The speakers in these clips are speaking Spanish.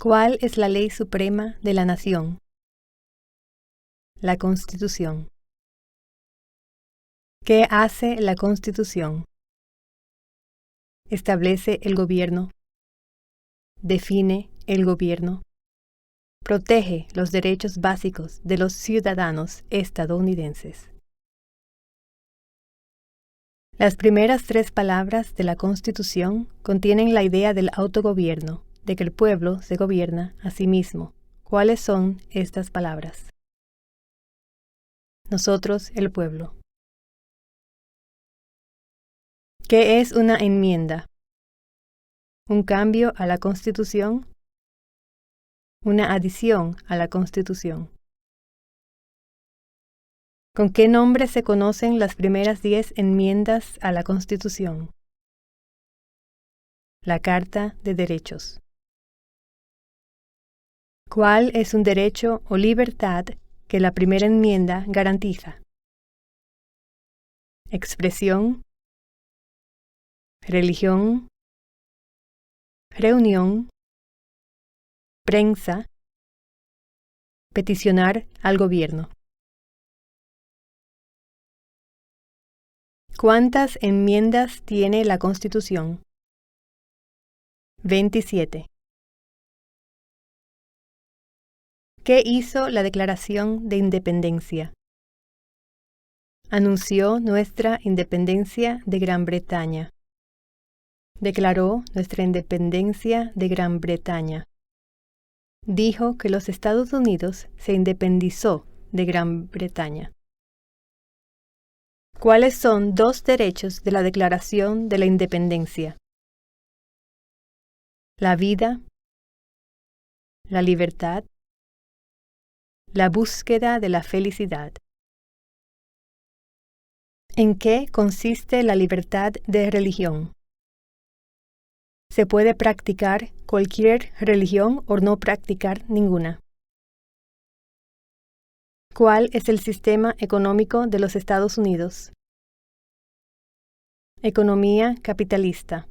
¿Cuál es la ley suprema de la nación? La Constitución. ¿Qué hace la Constitución? Establece el gobierno. Define el gobierno. Protege los derechos básicos de los ciudadanos estadounidenses. Las primeras 3 palabras de la Constitución contienen la idea del autogobierno, de que el pueblo se gobierna a sí mismo. ¿Cuáles son estas palabras? Nosotros, el pueblo. ¿Qué es una enmienda? ¿Un cambio a la Constitución? Una adición a la Constitución. ¿Con qué nombre se conocen las primeras 10 enmiendas a la Constitución? La Carta de Derechos. ¿Cuál es un derecho o libertad que la primera enmienda garantiza? Expresión, religión, reunión, prensa, peticionar al gobierno. ¿Cuántas enmiendas tiene la Constitución? 27. ¿Qué hizo la Declaración de Independencia? Anunció nuestra independencia de Gran Bretaña. Declaró nuestra independencia de Gran Bretaña. Dijo que los Estados Unidos se independizó de Gran Bretaña. ¿Cuáles son 2 derechos de la Declaración de la Independencia? La vida, la libertad, la búsqueda de la felicidad. ¿En qué consiste la libertad de religión? Se puede practicar cualquier religión o no practicar ninguna. ¿Cuál es el sistema económico de los Estados Unidos? Economía capitalista.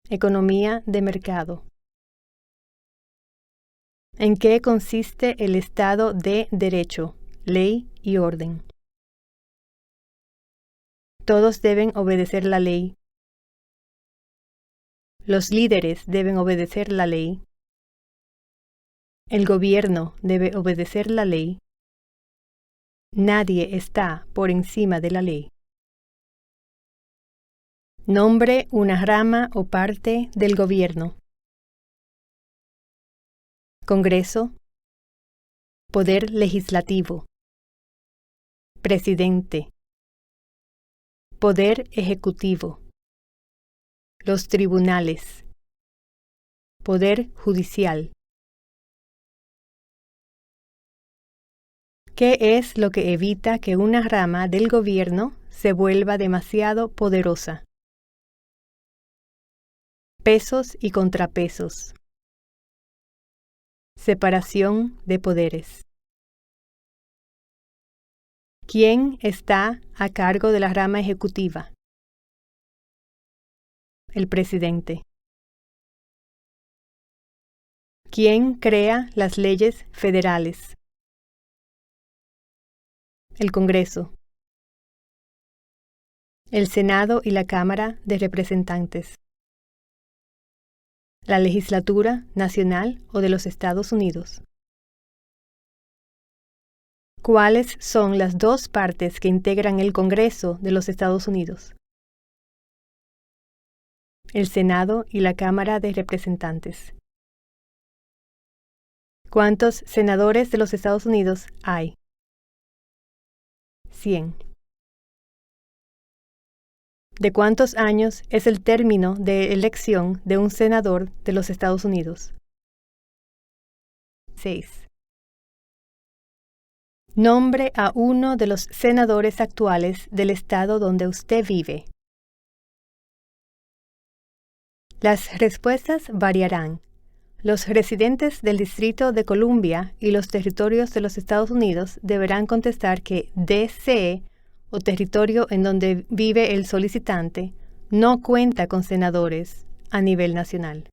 Economía de mercado. ¿En qué consiste el Estado de Derecho, ley y orden? Todos deben obedecer la ley. Los líderes deben obedecer la ley. El gobierno debe obedecer la ley. Nadie está por encima de la ley. Nombre una rama o parte del gobierno. Congreso. Poder legislativo. Presidente. Poder ejecutivo. Los tribunales. Poder judicial. ¿Qué es lo que evita que una rama del gobierno se vuelva demasiado poderosa? Pesos y contrapesos. Separación de poderes. ¿Quién está a cargo de la rama ejecutiva? El presidente. ¿Quién crea las leyes federales? El Congreso. El Senado y la Cámara de Representantes. La legislatura nacional o de los Estados Unidos. ¿Cuáles son las 2 partes que integran el Congreso de los Estados Unidos? El Senado y la Cámara de Representantes. ¿Cuántos senadores de los Estados Unidos hay? 100. ¿De cuántos años es el término de elección de un senador de los Estados Unidos? 6. Nombre a uno de los senadores actuales del estado donde usted vive. Las respuestas variarán. Los residentes del Distrito de Columbia y los territorios de los Estados Unidos deberán contestar que D.C. o territorio en donde vive el solicitante no cuenta con senadores a nivel nacional.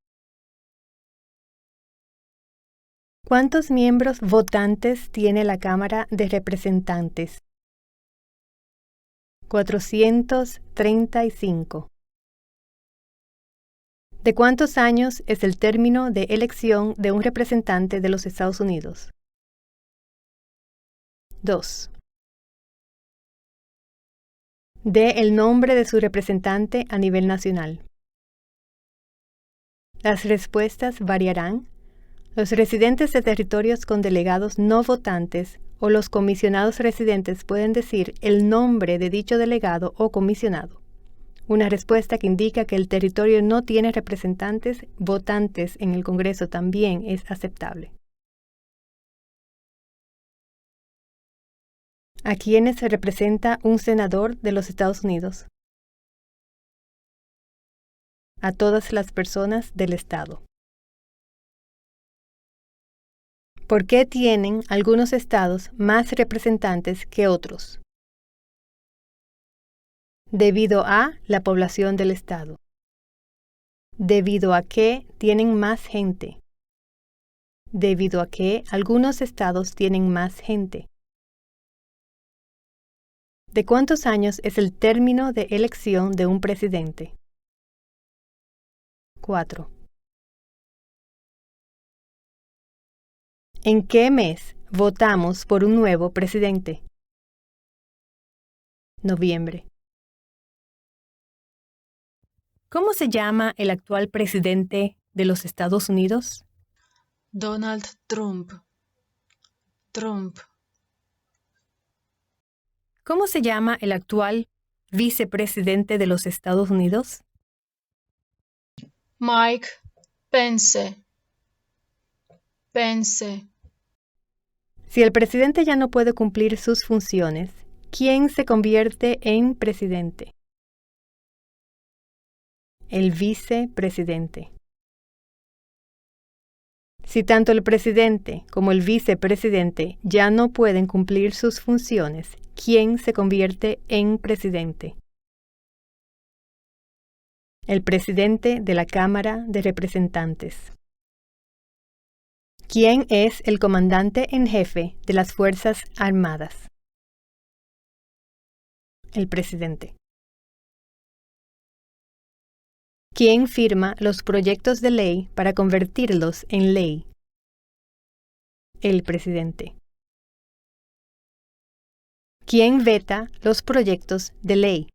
¿Cuántos miembros votantes tiene la Cámara de Representantes? 435. ¿De cuántos años es el término de elección de un representante de los Estados Unidos? 2. Dé el nombre de su representante a nivel nacional. Las respuestas variarán. Los residentes de territorios con delegados no votantes o los comisionados residentes pueden decir el nombre de dicho delegado o comisionado. Una respuesta que indica que el territorio no tiene representantes votantes en el Congreso también es aceptable. ¿A quiénes se representa un senador de los Estados Unidos? A todas las personas del Estado. ¿Por qué tienen algunos estados más representantes que otros? Debido a la población del estado. Debido a que tienen más gente. Debido a que algunos estados tienen más gente. ¿De cuántos años es el término de elección de un presidente? 4. ¿En qué mes votamos por un nuevo presidente? Noviembre. ¿Cómo se llama el actual presidente de los Estados Unidos? Donald Trump. Trump. ¿Cómo se llama el actual vicepresidente de los Estados Unidos? Mike Pence. Pence. Si el presidente ya no puede cumplir sus funciones, ¿quién se convierte en presidente? El vicepresidente. Si tanto el presidente como el vicepresidente ya no pueden cumplir sus funciones, ¿quién se convierte en presidente? El presidente de la Cámara de Representantes. ¿Quién es el comandante en jefe de las Fuerzas Armadas? El presidente. ¿Quién firma los proyectos de ley para convertirlos en ley? El presidente. ¿Quién veta los proyectos de ley?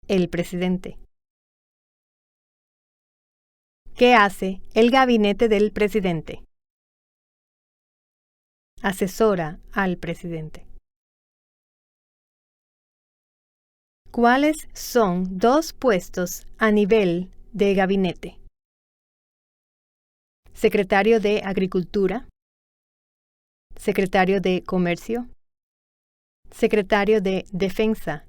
El presidente. ¿Qué hace el gabinete del presidente? Asesora al presidente. ¿Cuáles son dos puestos a nivel de gabinete? Secretario de Agricultura, Secretario de Comercio, Secretario de Defensa,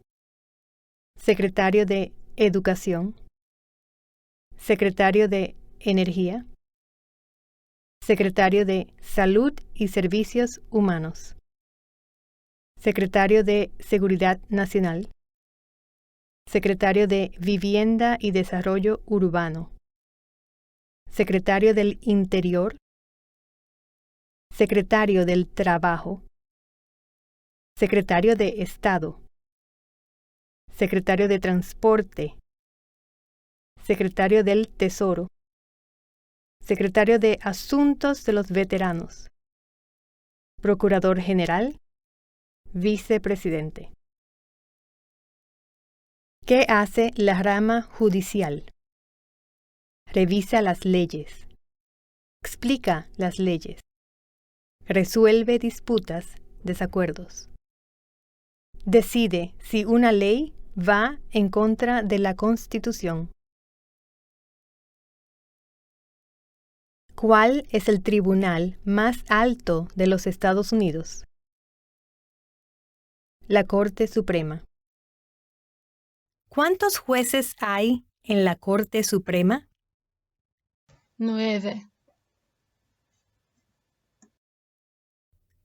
Secretario de Educación, Secretario de Energía, Secretario de Salud y Servicios Humanos, Secretario de Seguridad Nacional, Secretario de Vivienda y Desarrollo Urbano, Secretario del Interior, Secretario del Trabajo, Secretario de Estado, Secretario de Transporte, Secretario del Tesoro, Secretario de Asuntos de los Veteranos, Procurador General, Vicepresidente. ¿Qué hace la rama judicial? Revisa las leyes. Explica las leyes. Resuelve disputas, desacuerdos. Decide si una ley va en contra de la Constitución. ¿Cuál es el tribunal más alto de los Estados Unidos? La Corte Suprema. ¿Cuántos jueces hay en la Corte Suprema? 9.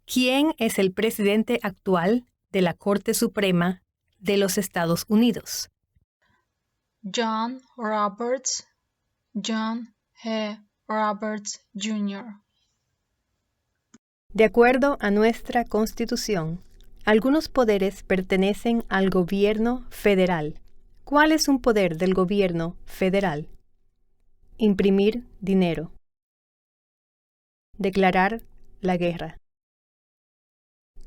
¿Quién es el presidente actual de la Corte Suprema de los Estados Unidos? John Roberts. John G. Roberts Jr. De acuerdo a nuestra Constitución, algunos poderes pertenecen al gobierno federal. ¿Cuál es un poder del gobierno federal? Imprimir dinero. Declarar la guerra.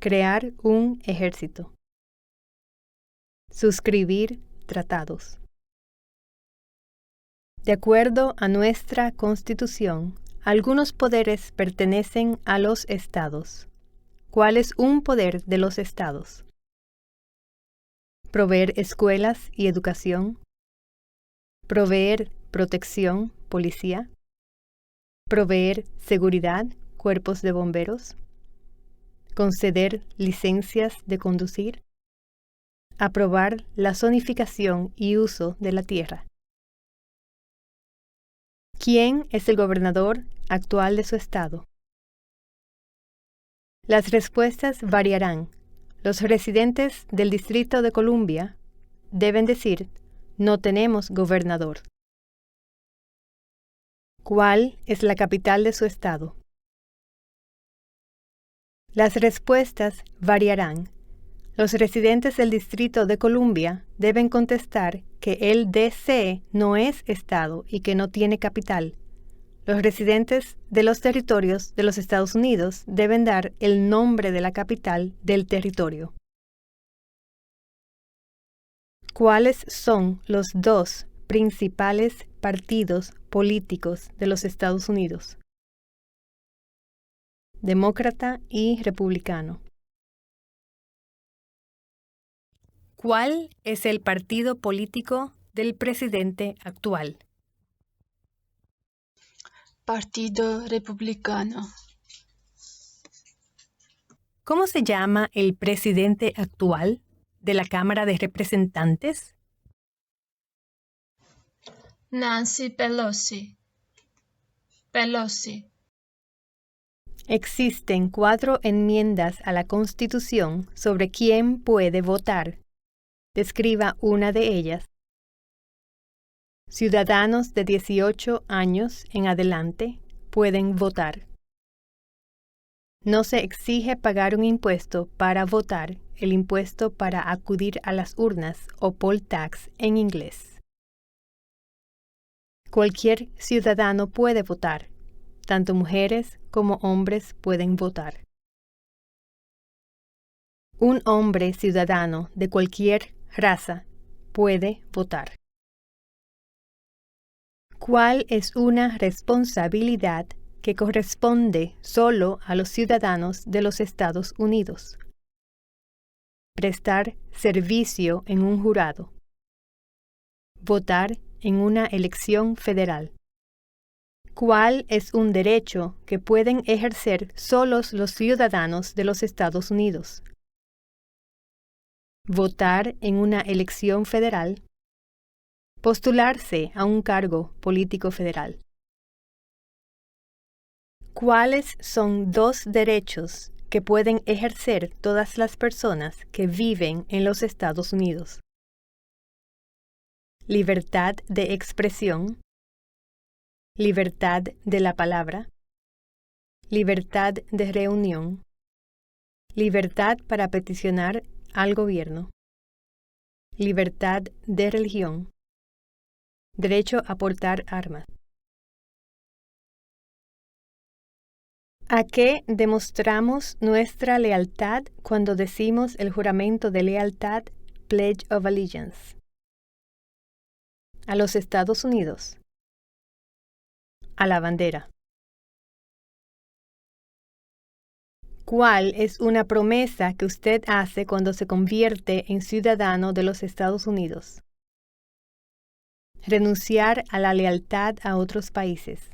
Crear un ejército. Suscribir tratados. De acuerdo a nuestra Constitución, algunos poderes pertenecen a los estados. ¿Cuál es un poder de los estados? Proveer escuelas y educación. Proveer protección, policía. Proveer seguridad, cuerpos de bomberos. Conceder licencias de conducir. Aprobar la zonificación y uso de la tierra. ¿Quién es el gobernador actual de su estado? Las respuestas variarán. Los residentes del Distrito de Columbia deben decir, no tenemos gobernador. ¿Cuál es la capital de su estado? Las respuestas variarán. Los residentes del Distrito de Columbia deben contestar que el DC no es estado y que no tiene capital. Los residentes de los territorios de los Estados Unidos deben dar el nombre de la capital del territorio. ¿Cuáles son los dos principales partidos políticos de los Estados Unidos? Demócrata y republicano. ¿Cuál es el partido político del presidente actual? Partido Republicano. ¿Cómo se llama el presidente actual de la Cámara de Representantes? Nancy Pelosi. Pelosi. Existen 4 enmiendas a la Constitución sobre quién puede votar. Describa una de ellas. Ciudadanos de 18 años en adelante pueden votar. No se exige pagar un impuesto para votar, el impuesto para acudir a las urnas o poll tax en inglés. Cualquier ciudadano puede votar. Tanto mujeres como hombres pueden votar. Un hombre ciudadano de cualquier raza puede votar. ¿Cuál es una responsabilidad que corresponde solo a los ciudadanos de los Estados Unidos? Prestar servicio en un jurado. Votar en una elección federal. ¿Cuál es un derecho que pueden ejercer solos los ciudadanos de los Estados Unidos? Votar en una elección federal. Postularse a un cargo político federal. ¿Cuáles son 2 derechos que pueden ejercer todas las personas que viven en los Estados Unidos? Libertad de expresión. Libertad de la palabra. Libertad de reunión. Libertad para peticionar al gobierno. Libertad de religión. Derecho a portar armas. ¿A qué demostramos nuestra lealtad cuando decimos el juramento de lealtad, Pledge of Allegiance? A los Estados Unidos. A la bandera. ¿Cuál es una promesa que usted hace cuando se convierte en ciudadano de los Estados Unidos? Renunciar a la lealtad a otros países.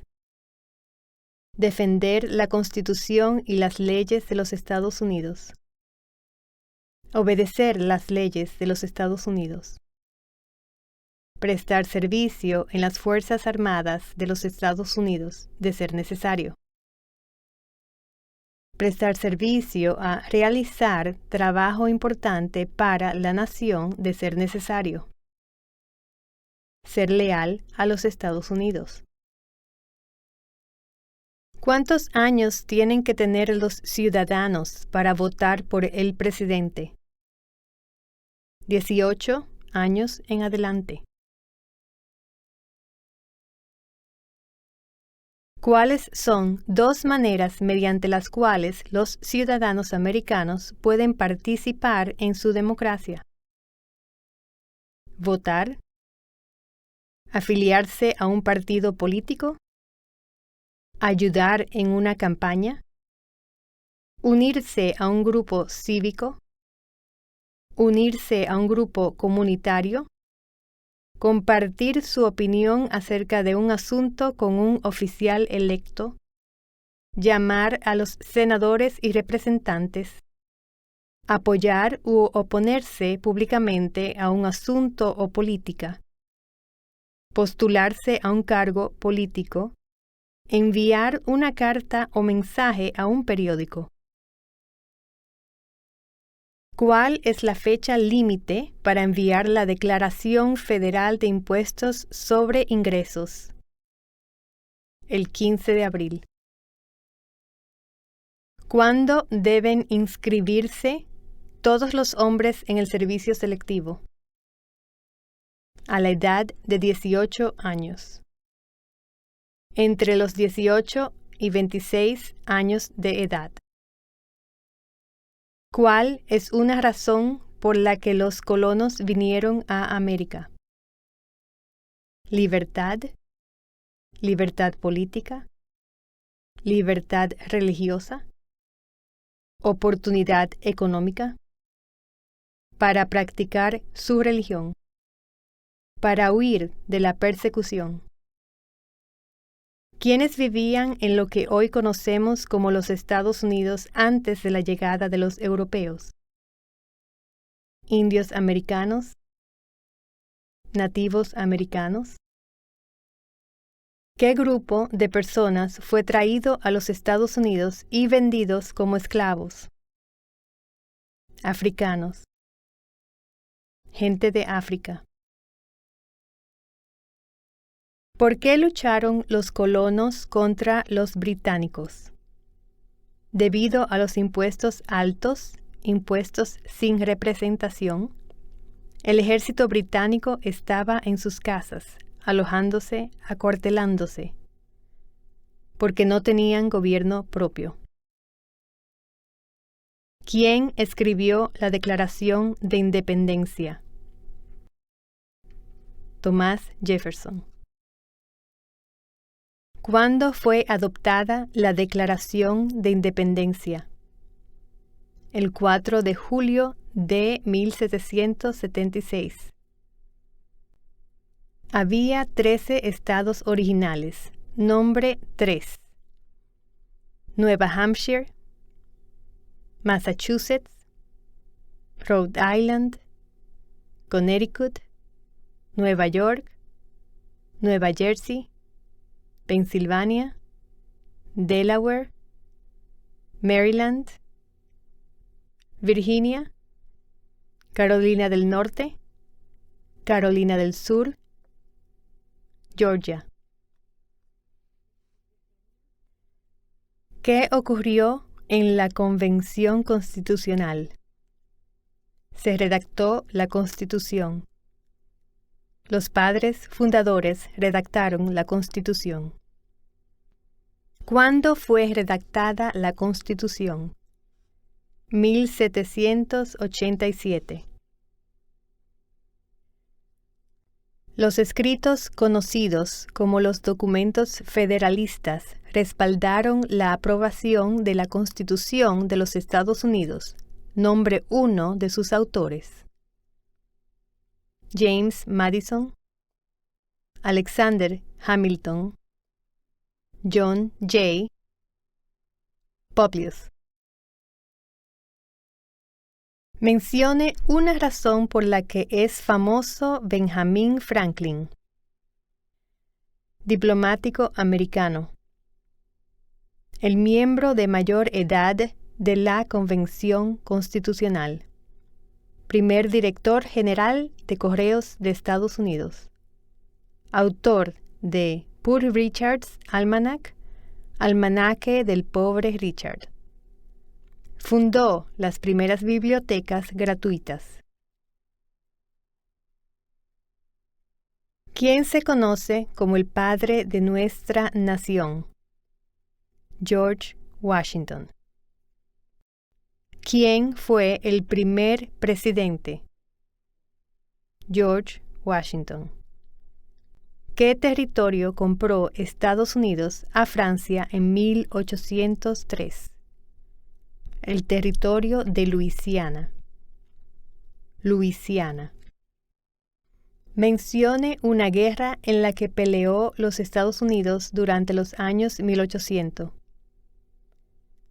Defender la Constitución y las leyes de los Estados Unidos. Obedecer las leyes de los Estados Unidos. Prestar servicio en las Fuerzas Armadas de los Estados Unidos, de ser necesario. Prestar servicio a realizar trabajo importante para la nación, de ser necesario. Ser leal a los Estados Unidos. ¿Cuántos años tienen que tener los ciudadanos para votar por el presidente? 18 años en adelante. ¿Cuáles son dos maneras mediante las cuales los ciudadanos americanos pueden participar en su democracia? Votar, afiliarse a un partido político, ayudar en una campaña, unirse a un grupo cívico, unirse a un grupo comunitario, compartir su opinión acerca de un asunto con un oficial electo, llamar a los senadores y representantes, apoyar u oponerse públicamente a un asunto o política, postularse a un cargo político, enviar una carta o mensaje a un periódico. ¿Cuál es la fecha límite para enviar la Declaración Federal de Impuestos sobre Ingresos? El 15 de abril. ¿Cuándo deben inscribirse todos los hombres en el servicio selectivo? A la edad de 18 años. Entre los 18 y 26 años de edad. ¿Cuál es una razón por la que los colonos vinieron a América? Libertad, libertad política, libertad religiosa, oportunidad económica, para practicar su religión, para huir de la persecución. ¿Quiénes vivían en lo que hoy conocemos como los Estados Unidos antes de la llegada de los europeos? Indios americanos, nativos americanos. ¿Qué grupo de personas fue traído a los Estados Unidos y vendidos como esclavos? Africanos. Gente de África. ¿Por qué lucharon los colonos contra los británicos? Debido a los impuestos altos, impuestos sin representación, el ejército británico estaba en sus casas, alojándose, acuartelándose, porque no tenían gobierno propio. ¿Quién escribió la Declaración de Independencia? Thomas Jefferson. ¿Cuándo fue adoptada la Declaración de Independencia? El 4 de julio de 1776. Había 13 estados originales. Nombre 3. Nueva Hampshire, Massachusetts, Rhode Island, Connecticut, Nueva York, Nueva Jersey, Pensilvania, Delaware, Maryland, Virginia, Carolina del Norte, Carolina del Sur, Georgia. ¿Qué ocurrió en la Convención Constitucional? Se redactó la Constitución. Los padres fundadores redactaron la Constitución. ¿Cuándo fue redactada la Constitución? 1787. Los escritos conocidos como los documentos federalistas respaldaron la aprobación de la Constitución de los Estados Unidos. Nombre 1 de sus autores. James Madison, Alexander Hamilton, John Jay, Publius. Mencione una razón por la que es famoso Benjamin Franklin. Diplomático americano. El miembro de mayor edad de la Convención Constitucional. Primer director general de Correos de Estados Unidos. Autor de Poor Richard's Almanac, Almanaque del pobre Richard. Fundó las primeras bibliotecas gratuitas. ¿Quién se conoce como el padre de nuestra nación? George Washington. ¿Quién fue el primer presidente? George Washington. ¿Qué territorio compró Estados Unidos a Francia en 1803? El territorio de Luisiana. Luisiana. Mencione una guerra en la que peleó los Estados Unidos durante los años 1800.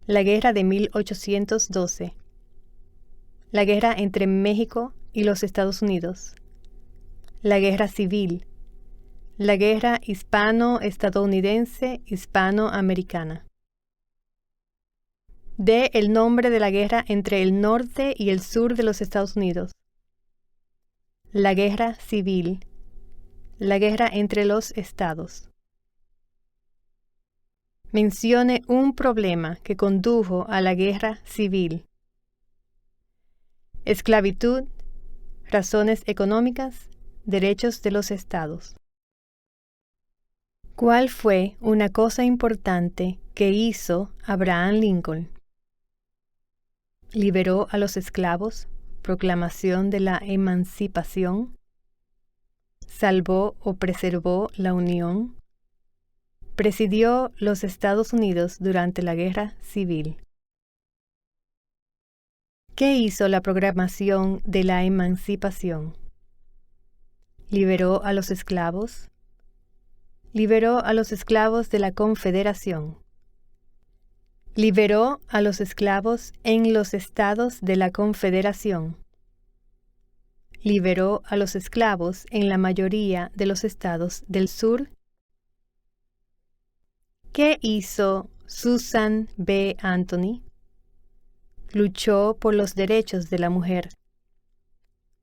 La guerra de 1812. La guerra entre México y los Estados Unidos. La guerra civil. La guerra hispano-estadounidense hispanoamericana. Dé el nombre de la guerra entre el norte y el sur de los Estados Unidos. La guerra civil. La guerra entre los estados. Mencione un problema que condujo a la guerra civil. Esclavitud, razones económicas, derechos de los estados. ¿Cuál fue una cosa importante que hizo Abraham Lincoln? Liberó a los esclavos, proclamación de la emancipación, salvó o preservó la Unión, presidió los Estados Unidos durante la Guerra Civil. ¿Qué hizo la proclamación de la emancipación? Liberó a los esclavos, liberó a los esclavos de la Confederación, liberó a los esclavos en los estados de la Confederación, liberó a los esclavos en la mayoría de los estados del sur. ¿Qué hizo Susan B. Anthony? Luchó por los derechos de la mujer.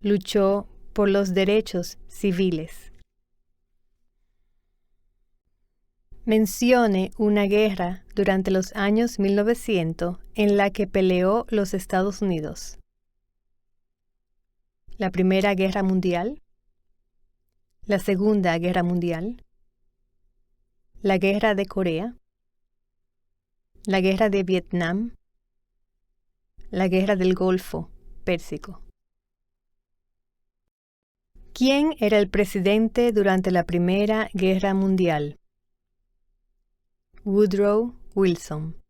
Luchó por los derechos civiles. Mencione una guerra durante los años 1900 en la que peleó los Estados Unidos. La Primera Guerra Mundial, la Segunda Guerra Mundial, la Guerra de Corea, la Guerra de Vietnam, la Guerra del Golfo Pérsico. ¿Quién era el presidente durante la Primera Guerra Mundial? Woodrow Wilson.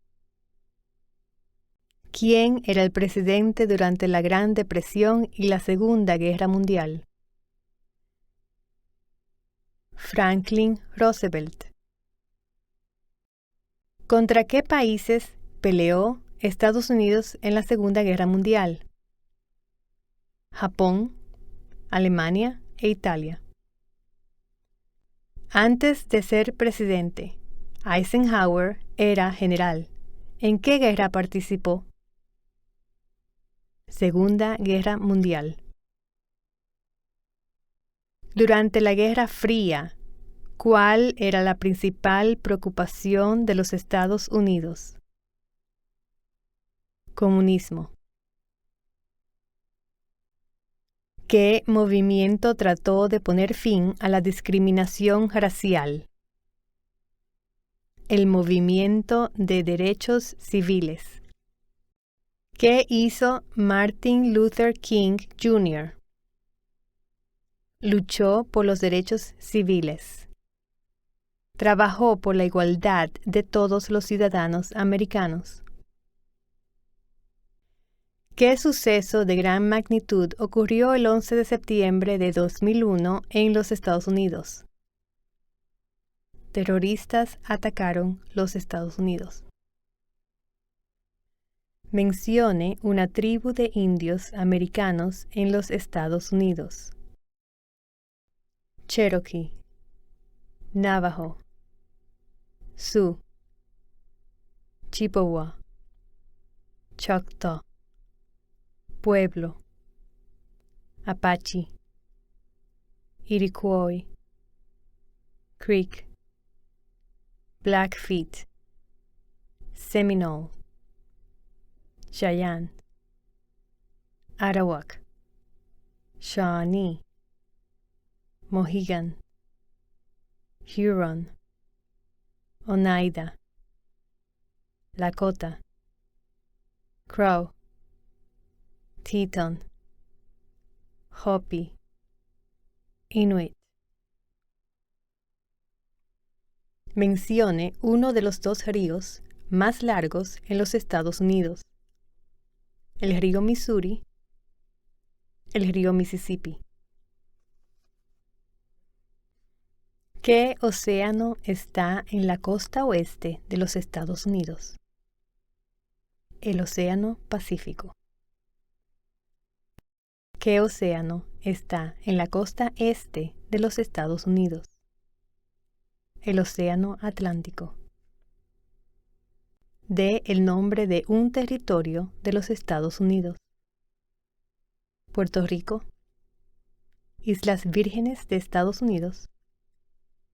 ¿Quién era el presidente durante la Gran Depresión y la Segunda Guerra Mundial? Franklin Roosevelt. ¿Contra qué países peleó Estados Unidos en la Segunda Guerra Mundial? Japón, Alemania e Italia. Antes de ser presidente, Eisenhower era general. ¿En qué guerra participó? Segunda Guerra Mundial. Durante la Guerra Fría, ¿cuál era la principal preocupación de los Estados Unidos? Comunismo. ¿Qué movimiento trató de poner fin a la discriminación racial? El movimiento de derechos civiles. ¿Qué hizo Martin Luther King Jr.? Luchó por los derechos civiles. Trabajó por la igualdad de todos los ciudadanos americanos. ¿Qué suceso de gran magnitud ocurrió el 11 de septiembre de 2001 en los Estados Unidos? Terroristas atacaron los Estados Unidos. Mencione una tribu de indios americanos en los Estados Unidos. Cherokee, Navajo, Sioux, Chippewa, Choctaw, Pueblo, Apache, Iroquois, Creek, Blackfeet, Seminole, Cheyenne, Arawak, Shawnee, Mohegan, Huron, Oneida, Lakota, Crow, Teton, Hopi, Inuit. Mencione uno de los dos ríos más largos en los Estados Unidos: el río Missouri, el río Mississippi. ¿Qué océano está en la costa oeste de los Estados Unidos? El Océano Pacífico. ¿Qué océano está en la costa este de los Estados Unidos? El Océano Atlántico. Dé el nombre de un territorio de los Estados Unidos: Puerto Rico, Islas Vírgenes de Estados Unidos,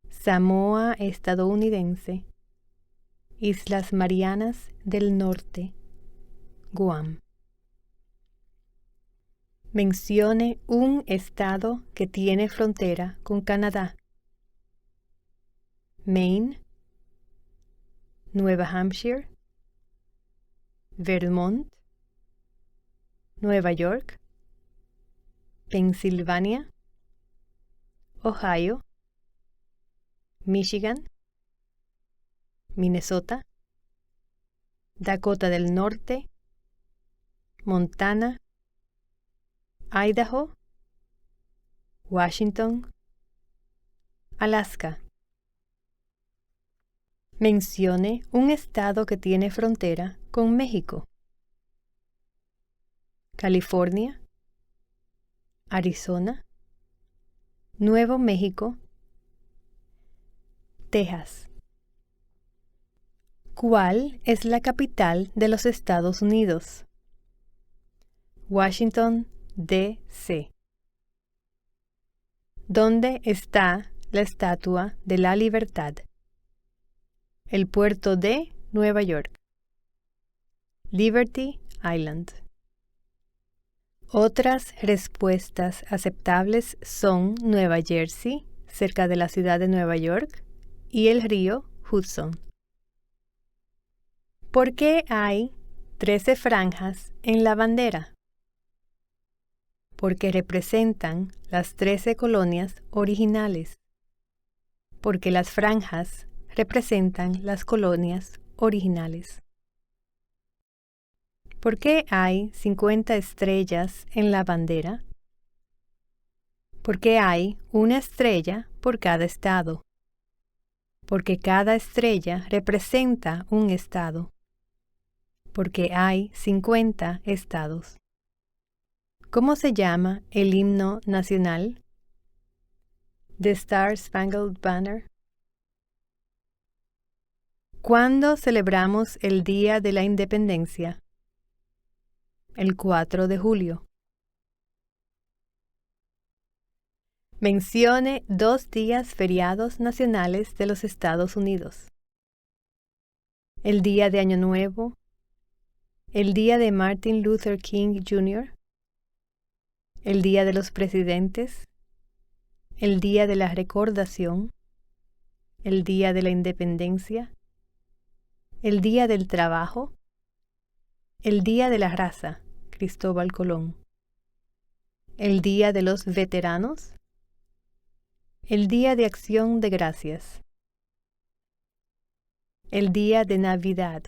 Samoa estadounidense, Islas Marianas del Norte, Guam. Mencione un estado que tiene frontera con Canadá: Maine, Nueva Hampshire, Vermont, Nueva York, Pensilvania, Ohio, Michigan, Minnesota, Dakota del Norte, Montana, Idaho, Washington, Alaska. Mencione un estado que tiene frontera con México: California, Arizona, Nuevo México, Texas. ¿Cuál es la capital de los Estados Unidos? Washington, D.C. ¿Dónde está la Estatua de la Libertad? El puerto de Nueva York, Liberty Island. Otras respuestas aceptables son Nueva Jersey, cerca de la ciudad de Nueva York, y el río Hudson. ¿Por qué hay 13 franjas en la bandera? Porque representan las 13 colonias originales. Porque las franjas representan las colonias originales. ¿Por qué hay 50 estrellas en la bandera? Porque hay una estrella por cada estado. Porque cada estrella representa un estado. Porque hay 50 estados. ¿Cómo se llama el himno nacional? The Star Spangled Banner. ¿Cuándo celebramos el Día de la Independencia? El 4 de julio. Mencione 2 días feriados nacionales de los Estados Unidos: el Día de Año Nuevo, el Día de Martin Luther King Jr., el Día de los Presidentes, el Día de la Recordación, el Día de la Independencia, el Día del Trabajo, el Día de la Raza, Cristóbal Colón, el Día de los Veteranos, el Día de Acción de Gracias, el Día de Navidad,